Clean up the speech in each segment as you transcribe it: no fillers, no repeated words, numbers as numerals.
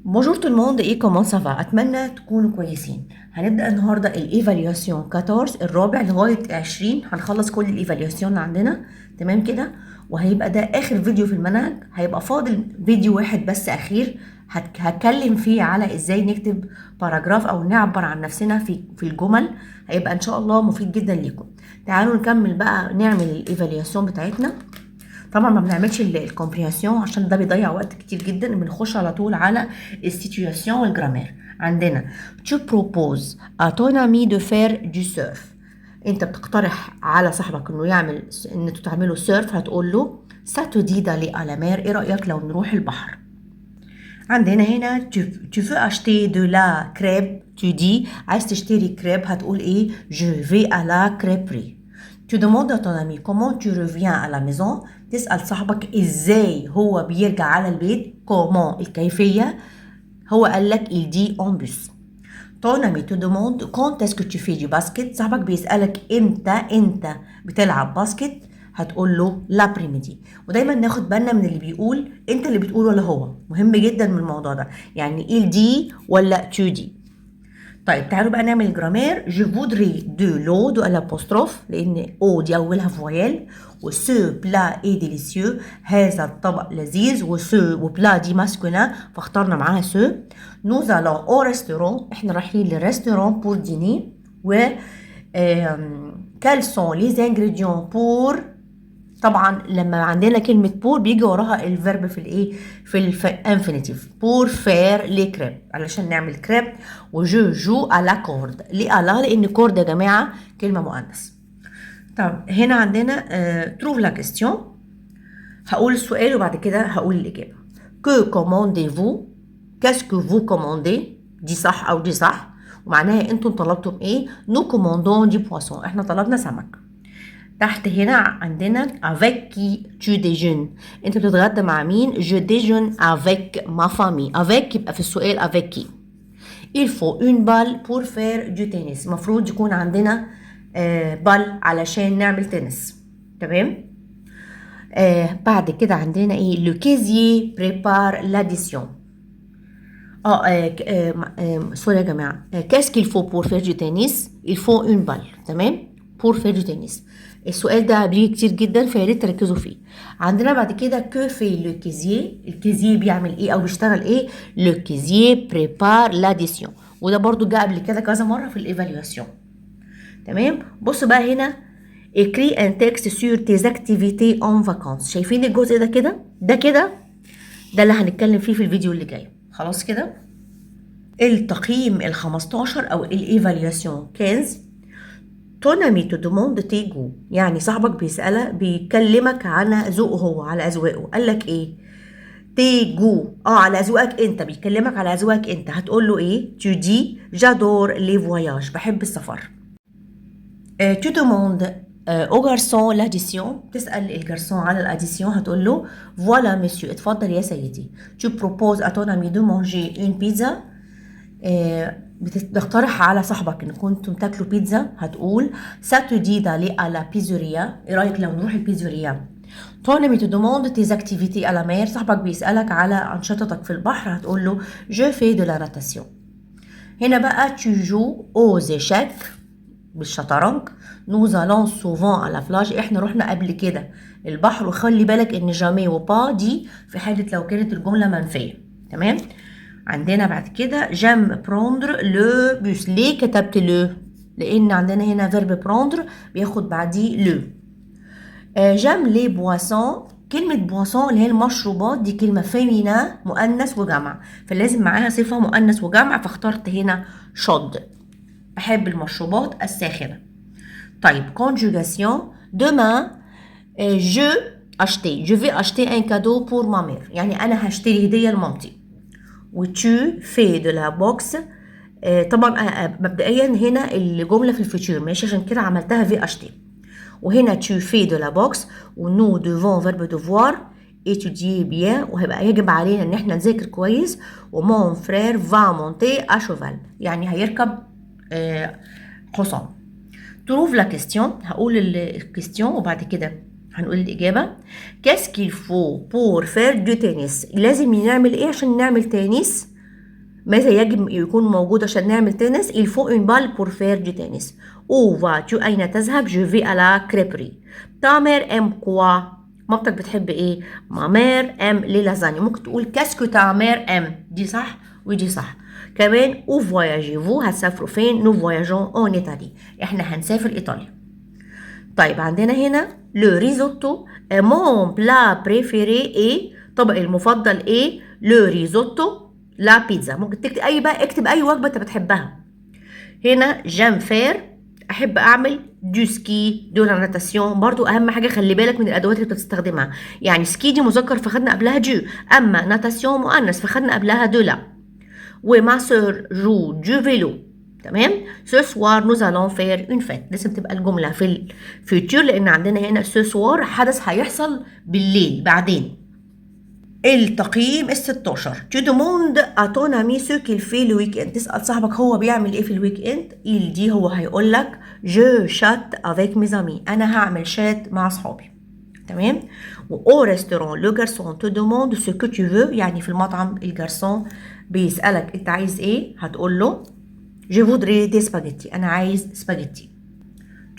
بونجور تو الموند، ايه كومون سافا؟ اتمنى تكونوا كويسين. هنبدا النهارده الايفاليواسيون 14 الرابع لغايه 20. هنخلص كل الايفاليواسيون اللي عندنا، تمام كده. وهيبقى ده اخر فيديو في المنهج. هيبقى فاضل فيديو واحد بس اخير هتكلم فيه على ازاي نكتب باراجراف او نعبر عن نفسنا في الجمل. هيبقى ان شاء الله مفيد جدا ليكم. تعالوا نكمل بقى نعمل الايفاليواسيون بتاعتنا. طبعا ما بنعملش الكومبريهنسيون عشان ده بيضيع وقت كتير جدا. بنخش على طول على السيتوياسيون والجرامير. عندنا tu proposes à ton ami de faire du surf. انت بتقترح على صاحبك انه يعمل ان انتوا تعملوا سيرف. هتقول له ça te dit d'aller à la mer. ايه رأيك لو نروح البحر؟ عندنا هنا tu veux acheter de la crêpe. tu dis عايز تشتري كريب. هتقول ايه؟ je vais à la crêperie. tu demandes à ton ami comment tu reviens à la maison. تسأل صاحبك ازاي هو بيرجع على البيت. comment الكيفية. هو قال لك il dit en bus. ton ami te demande quand est-ce que tu fais du basket. صاحبك بيسألك انت بتلعب باسكت. هتقول له l'après-midi. ودايما ناخد بالنا من اللي بيقول. انت اللي بتقول ولا هو؟ مهم جدا من الموضوع ده. يعني il dit ولا tu dis. طيب تعالوا بقى نعمل الجرامير. je voudrais de l'eau de l'apostrophe لان او دي اولها فويال. وسو بلا اي ديليسيو، هذا الطبق لذيذ. وسو وبلا دي ماسكولا فاخترنا معاها سو. نوز الون او ريستورون، احنا رايحين للريستورون بور ديني. و كال سون لي زانغريديون بور. طبعا لما عندنا كلمة بور بيجي وراها الفيرب في الايه؟ في الانفينيتيف. بور فير لي كريب، علشان نعمل كريب. وجو جو على كورد. ليه على؟ لان كورد يا جماعة كلمة مؤنث. طب هنا عندنا تروف لا كيستيون. هقول السؤال وبعد كده هقول الإجابة. que commandez-vous. qu'est-ce que vous commandez. دي صح أو دي صح، ومعناها انتم طلبتم ايه؟ nous commandons du poisson، احنا طلبنا سمك. تحت هنا عندنا avec qui tu déjeunes. انت بتتغدى مع مين؟ je déjeune avec ma famille. avec يبقى في السؤال avec qui. il faut une balle pour faire du tennis. المفروض يكون عندنا بال علشان نعمل تنس، تمام. بعد كده عندنا ايه؟ لو كيزيي بريبار لاديسيون. سوري يا جماعه. كاسكي الفو بور فير دو تنس. الفو اون بال، تمام، بور فير دو تنس. السؤال ده بيجي كتير جدا فيا ريت تركزوا فيه. عندنا بعد كده كو في لو كيزيي. الكيزيي بيعمل ايه او بيشتغل ايه؟ لو كيزيي بريبار لاديسيون. وده برضو جاء قبل كده كذا مره في الايفالواسيون، تمام. بصوا بقى هنا écris un texte sur tes activités en vacances. شايفين الجزء ده كده؟ ده كده ده اللي هنتكلم فيه في الفيديو اللي جاي. خلاص كده. التقييم ال15 او الايفالياسيون 15. ton ami te demande tes goûts. يعني صاحبك بيكلمك على ذوقه هو، على اذواقه. قال لك ايه؟ tes goûts. على اذواقك انت، بيكلمك على اذواقك انت. هتقول له ايه؟ tu dis j'adore les voyages. بحب السفر. tu demandes au garçon l'addition. تسأل الجرسون على الاديسيون. هتقول له voilà monsieur. اتفضل يا سيدي. tu proposes à ton ami de manger une pizza. بتقترح على صاحبك ان كنتم تاكلوا بيتزا. هتقول ça te dit d'aller à la pizzeria. ايه رايك لو نروح البيتزوريا؟ ton ami te demande tes activités à la mer. صاحبك بيسألك على انشطتك في البحر. هتقول له je fais de la natation. هنا بقى tu joues aux échecs بالشطرنج. nous allons souvent à la plage. احنا رحنا قبل كده البحر. وخلي بالك ان جامي وبا دي في حالة لو كانت الجملة منفية، تمام. عندنا بعد كده جام بروندر لو بوس. ليه كتبت لو؟ لان عندنا هنا فيرب بروندر بياخد بعديه لو. جام لي بواسون. كلمة بواسون اللي هي المشروبات دي كلمة فيمينا مؤنث وجمع، فلازم معاها صفة مؤنث وجمع. فاخترت هنا شود. بحب المشروبات الساخنة. طيب conjugation. demain je vais acheter un cadeau pour ma mère. يعني أنا هشتري هدية لمامتي. و tu fais de la boxe. طبعا مبدئيا هنا الجملة في الفيتشر، ماشي، عشان كده عملتها في acheter. وهنا tu fais de la boxe. و nous devons verbe devoir étudier bien. وهيبقى يجب علينا ان احنا نذاكر كويس. و mon frère va monter à cheval. يعني هيركب حصان. trouve la question. هقول الكيستيون وبعد كده هنقول الإجابة. qu'est-ce qu'il faut pour faire du tennis. لازم نعمل إيه عشان نعمل تنس؟ ماذا يجب يكون موجود عشان نعمل تنس؟ il faut une balle pour faire du tennis. où vas-tu؟ أين تذهب؟ je vais à la crêperie. ta mère aime quoi؟ مامتك بتحب ايه؟ ma mère aime les lasagnes. ممكن تقول qu'est-ce que ta mère aime؟ دي صح ودي صح. كمان où voyagez-vous؟ هتسافروا فين؟ nous voyageons en Italie. احنا هنسافر ايطاليا. طيب عندنا هنا le risotto. mon plat préféré ايه؟ طبقي المفضل ايه؟ le risotto. لا بيتزا. ممكن تكتب اي بقى، اكتب اي وجبه انت بتحبها. هنا جام فير، احب اعمل دو سكي دو لا ناتاسيون. برضو اهم حاجه خلي بالك من الادوات اللي بتستخدمها. يعني سكي دي مذكر فخدنا قبلها جو، اما ناتاسيون مؤنث فخدنا قبلها دو لا. وما سور جو دو فيلو. تمام. سو سوار نوز الون فير اون فيت. لازم تبقى الجمله في الفيوتشر لان عندنا هنا سو سوار حدث هيحصل بالليل بعدين. التقييم ال16. tu demandes à ton ami ce qu'il fait le week-end. تسأل صاحبك هو بيعمل ايه في الويك اند. il dit هو هيقول لك je chatte avec mes amis. انا هعمل شات مع اصحابي. تمام. au restaurant le garçon te demande ce que tu veux. يعني في المطعم الجارسون بيسألك انت عايز ايه، هتقول له je voudrais des spaghetti. انا عايز سباجيتي.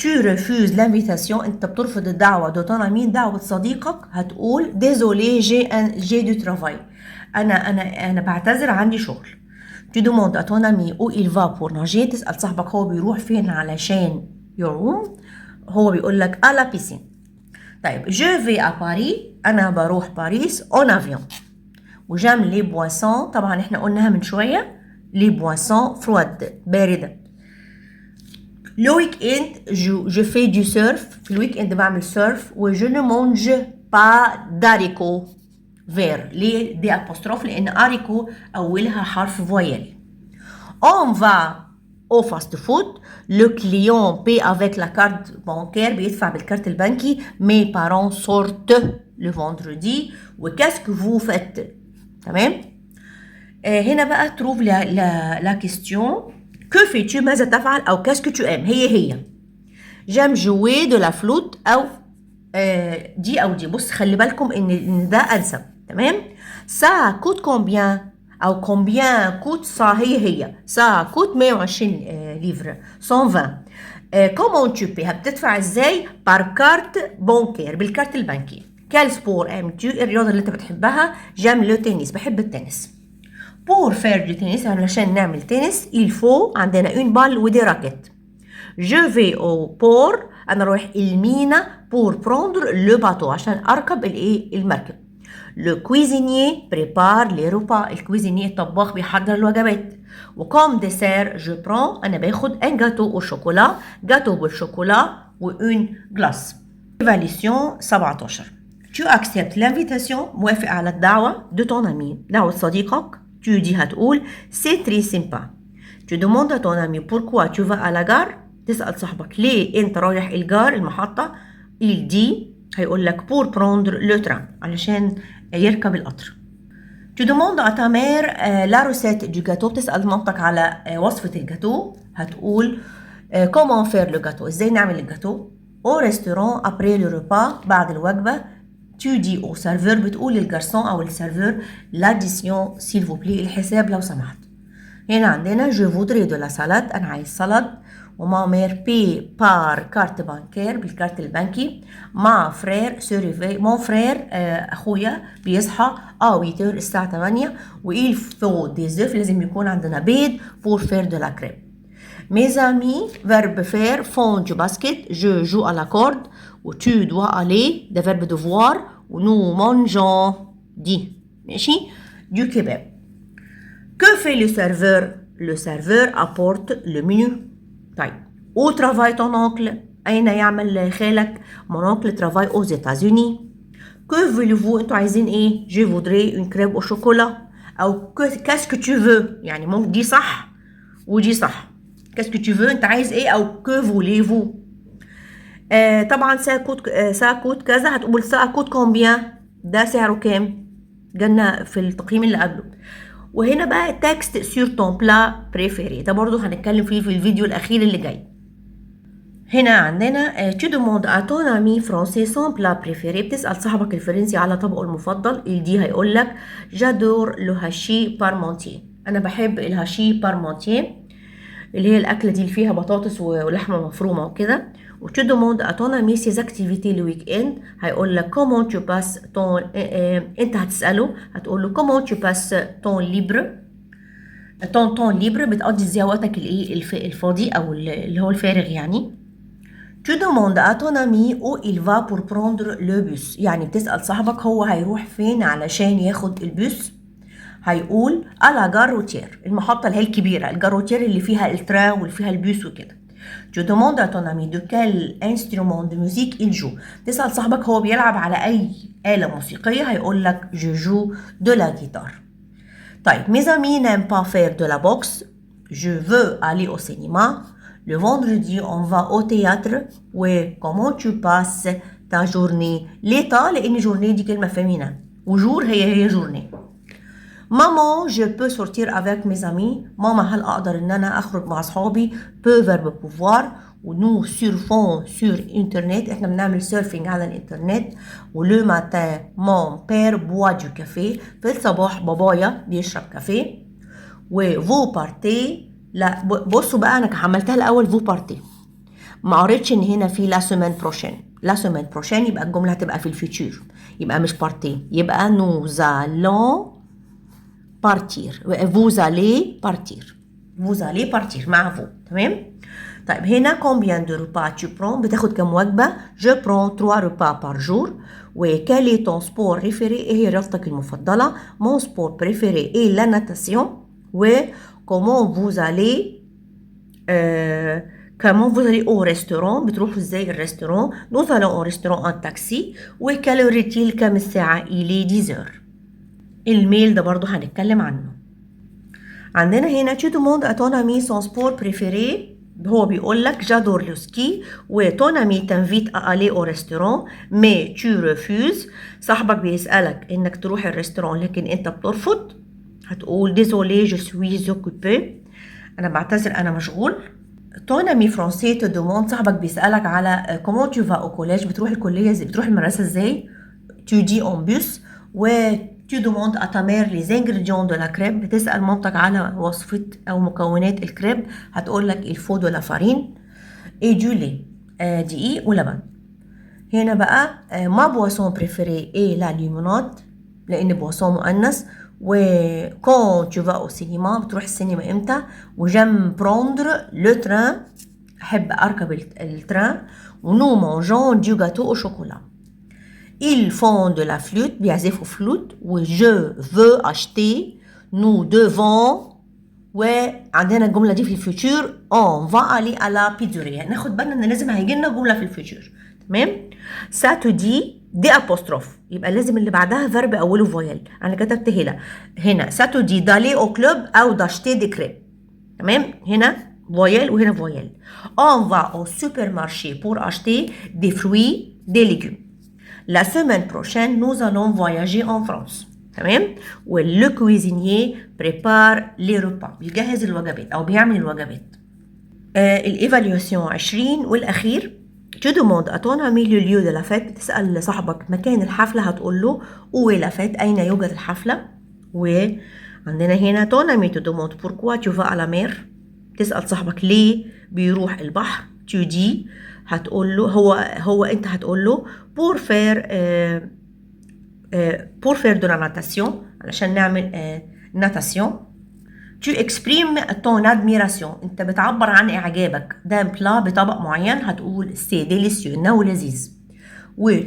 tu refuses l'invitation. انت بترفض الدعوة de ton ami، دعوة صديقك، هتقول désolé j'ai du travail. انا بعتذر عندي شغل. tu demandes à ton ami où il va pour nager. تسأل صاحبك هو بيروح فين علشان يعوم. هو بيقول لك à la piscine. طيب je vais à Paris. انا بروح باريس en avion. وجام لي بواسون، طبعا احنا قلناها من شوية، لي بواسون فرويد باردة. Le week-end, je fais du surf. في الويك اند بعمل سيرف. و je ne mange pas d'haricots verts. ليه دي apostrophe؟ لأن haricot أولها حرف فويل. On va au fast food. Le client paie avec la carte bancaire. بيدفع بالكارت البنكي. Mes parents sortent le vendredi. و qu'est-ce que vous faites؟ تمام. هنا بقى trouve la question. que fais-tu؟ ماذا تفعل؟ أو qu'est-ce que tu aimes؟ هي j'aime jouer de la flûte. أو دي أو دي. بص خلي بالكم إن ده أنسب. تمام. ça coûte combien؟ أو combien coûte ça؟ هي ça coûte 120 livres 120. comment tu payes؟ بتدفع إزاي؟ par carte bancaire. بالكارت البنكي. quel sport aimes-tu؟ الرياضة اللي أنت بتحبها. j'aime le tennis. بحب التنس. pour faire du tennis، علشان نعمل تنس il faut عندنا une balle ودي راكت. je vais au port. أنا رايح المينا pour prendre le bateau، عشان أركب المركب. le cuisinier prépare les repas. الكويزينيه الطباخ بيحضر الوجبات. وكم ديسير je prends. أنا باخد un gâteau au chocolat. جاتو بالشوكولا و une glace. évaluation 17. tu acceptes l'invitation. موافق على الدعوة de ton ami، دعوة صديقك. tu dis هتقول c'est très sympa. tu demandes à ton ami pourquoi tu vas à la gare. تسأل صاحبك ليه انت رايح الجار المحطة. il dit هيقول لك pour prendre le train، علشان يركب القطر. tu demandes à ta mère la recette du gâteau. بتسأل مامتك على وصفة الجاتو. هتقول comment faire le gâteau، ازاي نعمل الجاتو. au restaurant après le repas، بعد الوجبة. tu dis au serveur، بتقول للجارسون أو السيرفور l'addition s'il vous plaît، الحساب لو سمحت. هنا عندنا je voudrais de la salade. أنا عايز سلطة. وما مير paie par carte bancaire، بالكارت البنكي. ما فرير se réveille. مون فرير أخويا بيصحى 8 الساعة 8. وإل faut des œufs، لازم يكون عندنا بيض pour faire de la crêpe. mes amis verbe faire font du basket. je joue à la corde. و tu dois aller ده verbe devoir. و nous mangeons دي ماشي du kebab. que fait le serveur؟ le serveur apporte le menu. طيب où travaille ton oncle؟ أين يعمل خالك؟ mon oncle travaille aux États-Unis. que voulez-vous؟ انتوا عايزين ايه؟ je voudrais une crêpe au chocolat. أو qu'est-ce que tu veux؟ يعني ممكن دي صح ودي صح. qu'est-ce que tu veux انت عايز ايه، أو que voulez-vous. طبعا ساكوت كذا، هتقول ساكوت كومبيان، ده سعره كام؟ جالنا في التقييم اللي قبله. وهنا بقى تكست سور تون بلا بريفيري، ده برضو هنتكلم فيه في الفيديو الأخير اللي جاي. هنا عندنا tu demandes à ton ami français son plat préféré. بتسأل صاحبك الفرنسي على طبقه المفضل. دي هيقول لك j'adore le hachis parmentier. انا بحب الهاشي بارمنتيه، اللي هي الاكله دي اللي فيها بطاطس ولحمه مفرومه وكده. وتو دوموند ا ton ami ses activités le week-end، هيقول لك comment tu passes ton انت هتساله، هتقول له comment tu passes ton libre. ton libre بتقضي ازاي وقتك الايه الفاضي او اللي هو الفارغ يعني. tu demandes à ton ami où il va pour prendre le bus، يعني بتسأل صاحبك هو هيروح فين علشان ياخد البوس. هيقول على جاروتير، المحطة اللي هي الكبيرة، الجاروتير اللي فيها التران واللي فيها البوس وكده. tu demandes à ton ami de quel instrument de musique il joue، تسأل صاحبك هو بيلعب على أي آلة موسيقية، هيقول لك je joue de la guitare. طيب mes amis n'aiment pas faire de la boxe، je veux aller au cinéma. Le vendredi on va au théâtre. comment tu passes ta journée. ليه تا؟ لأن journée دي كلمة féminin وجور هي journée. maman je peux sortir avec mes amis، ماما هل أقدر إن أنا أخرج مع أصحابي. peut verbe pouvoir. ونو surfons sur internet، احنا بنعمل سيرفينج على الانترنت. ولو ماتان مون بير بوا دو كافيه، في الصباح بابايا بيشرب كافيه. وفو بارتي، لا بصوا بقى انا عملتها الاول فو بارتي، ما قريتش ان هنا في لا سومان بروشين. لا سومان بروشين يبقى الجمله هتبقى في الفيتشر، يبقى مش بارتي، يبقى نوز allons partir. vous allez partir. vous allez partir مع فو. تمام. طيب هنا combien de repas tu prends، بتاخد كم وجبة. je prends 3 repas par jour. quel est ton sport préféré، ايه هي رياضتك المفضلة. mon sport préféré est la natation. comment vous allez comment vous allez au restaurant، بتروحوا ازاي الريستوران. nous allons au restaurant en taxi. quelle heure est-il، كم الساعة. il est 10 heures. الميل ده برضو هنتكلم عنه. عندنا هنا tu demandes à ton ami son sport préféré، هو بيقول لك j'adore le ski. ton ami t'invite à aller au restaurant mais tu refuses. صاحبك بيسألك انك تروح الريستوران لكن انت بترفض، هتقول désolé je suis occupé، انا بعتذر انا مشغول. ton ami français te demande، صاحبك بيسألك على comment tu vas au collège، بتروح الكلية ازاي، بتروح المدرسة ازاي. tu dis en bus. tu demandes à ta mère les ingrédients de la crêpe، بتسأل مامتك على وصفة أو مكونات الكريب، هتقول لك il faut de la farine et du lait، دقيق ولبن. هنا بقى ما boisson préférée est la limonade، لأن boisson مؤنث. quand tu vas au cinéma، بتروح السينما إمتى. j'aime prendre le train، أحب أركب التران. nous mangeons du gâteau au chocolat. ils font de la flûte، بيعزفوا فلوت. je veux acheter. nous devons. وعندنا الجملة دي في الفيوتشر on va aller à la pizzeria، ناخد بالنا ان لازم هيجي لنا جملة في الفيوتشر. تمام. ça te dit دي apostrophe، يبقى لازم اللي بعدها فيرب اوله فويل. انا كتبت هنا ça te dit d'aller au club او d'acheter des crêpes. تمام. هنا فويل وهنا فويل. on va au supermarché pour acheter des fruits des légumes. La semaine prochaine, nous allons voyager en France. تمام. واللو cuisinier prépare les repas، بيجهز الوجبات أو بيعمل الوجبات. الإيفاليوسيون 20 والأخير. tu demandes à ton ami le lieu de la fête، بتسأل صاحبك مكان الحفلة، هتقول له où est la fête، أين يوجد الحفلة. وعندنا هنا ton ami te demande pourquoi tu vas à la mer، تسأل صاحبك ليه بيروح البحر. tu dis، هتقول له هو انت هتقول له pour faire de la natation، علشان نعمل natation. tu exprimes ton admiration، انت بتعبر عن اعجابك d'un plat بطبق معين، هتقول c'est délicieux، انه لذيذ.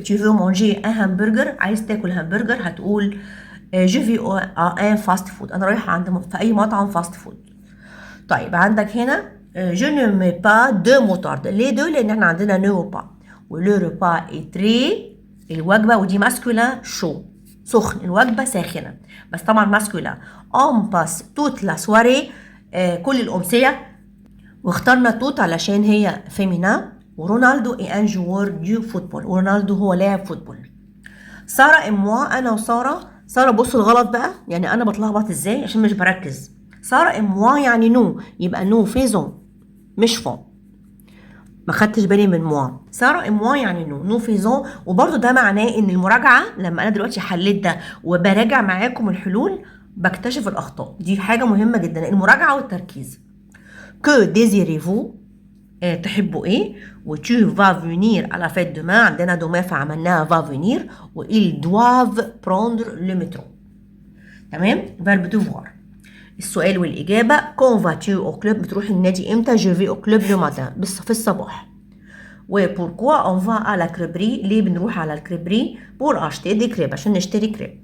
tu veux manger un hamburger، عايز تاكل همبرجر، هتقول je vais à un fast food، انا رايحه في اي مطعم فاست فود. طيب عندك هنا je ne mets pas de moutarde، ليه دول؟ لان احنا عندنا ne pas. ولو repas est très، الوجبه ودي ماسكولا شو سخن، الوجبه ساخنه بس طبعا ماسكولا. on passe toute la soirée، كل الامسيه، واخترنا توت علشان هي فيمينا. ورونالدو est un joueur du football، ورونالدو هو لاعب فوتبول. ساره et moi، انا وساره. ساره بصوا الغلط بقى، يعني انا بتلخبط ازاي عشان مش بركز. ساره et moi يعني نو، يبقى نو فيزون مش فون، ما خدتش بالي من موا. ساره موا يعني نو فيزون. وبرضو ده معناه ان المراجعه لما انا دلوقتي حليت ده وبراجع معاكم الحلول، بكتشف الاخطاء. دي حاجه مهمه جدا، المراجعه والتركيز. que désirez-vous، تحبوا ايه. و tu vas venir à la fête demain، عندنا demain فعملناها va venir. و ils doivent prendre le métro. تمام. verbe devoir. السؤال والإجابة quand vas-tu au club، بتروح النادي امتى. je vais au club le matin، في الصباح. و pourquoi on va à la crêperie، ليه بنروح على الكريبري. pour acheter des crêpes، عشان نشتري كريب.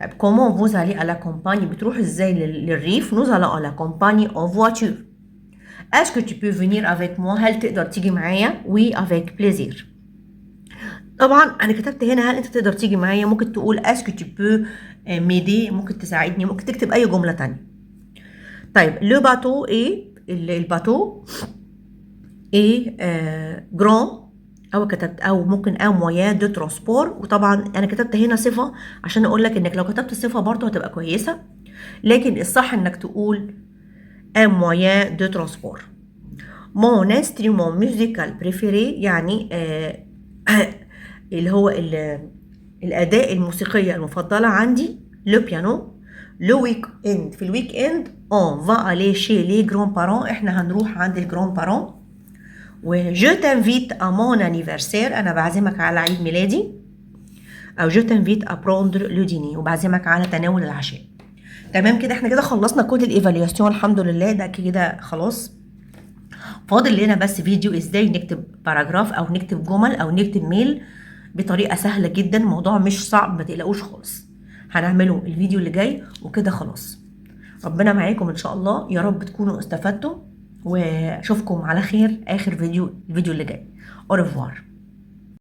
طيب comment vous allez à la campagne، بتروح ازاي للريف. nous allons à la campagne en voiture. est-ce que tu peux venir avec moi، هل تقدر تيجي معايا. oui avec plaisir. طبعا انا كتبت هنا هل انت تقدر تيجي معايا، ممكن تقول est-ce que tu peux m'aider، ممكن تساعدني، ممكن تكتب اي جملة تانية. طيب لو باتو ايه، الباتو ايه جران، او كتبت او ممكن ان مويان دو ترانسبور. وطبعا انا كتبت هنا صفة عشان اقول لك انك لو كتبت صفة برضه هتبقى كويسة، لكن الصح انك تقول ان مويان دو ترانسبور. مون انسترومون ميوزيكال بريفيري، يعني اللي هو الاداة الموسيقية المفضلة عندي لو بيانو. لو ويك اند، في الويك اند اون فا الي شي لي جران بارون، احنا هنروح عند الجران بارون. و جو تنفيت ا مون انيفرسير، انا بعزمك على عيد ميلادي. او جو تنفيت ا بروندر لو ديني، وبعزمك على تناول العشاء. تمام كده، احنا كده خلصنا كل الايفاليواسيون الحمد لله، ده كده خلاص. فاضل لنا بس فيديو ازاي نكتب باراجراف او نكتب جمل او نكتب ميل بطريقه سهله جدا، الموضوع مش صعب، ما تقلقوش خالص. هنعمله الفيديو اللي جاي وكده خلاص. ربنا معاكم ان شاء الله، يا رب تكونوا استفدتوا، واشوفكم على خير اخر فيديو، الفيديو اللي جاي. au revoir.